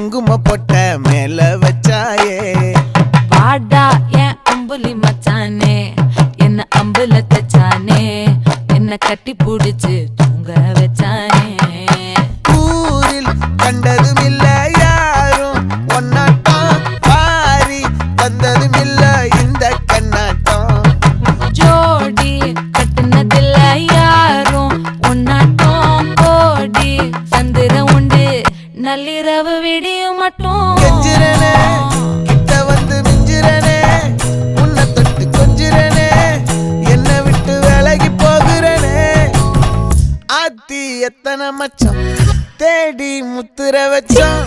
குங்கும பொட்ட மேல வச்சாயே வாடா என் அம்புலி மச்சானே என்ன அம்புல தச்சானே என்ன கட்டி புடிச்சு தூங்க வச்சானே ஊரில் கண்டதும் இல்ல யாரும் ஒன்னாட்டம் பாரி தந்ததும் இல்ல இந்த கண்ணாட்டம் ஜோடி கட்டுனதில்ல யாரும் ஒன்னாட்டம் கோடி சந்திர உண்டு நள்ளிரவு விடியும் மட்டும் கெஞ்சிரனே கிட்ட வந்து மிஞ்சிரனே உன்னை தொட்டு கொஞ்சிரனே என்ன விட்டு விலகி போகிறனே ஆத்தி எத்தனை மச்சம் தேடி முத்துற வச்சோம்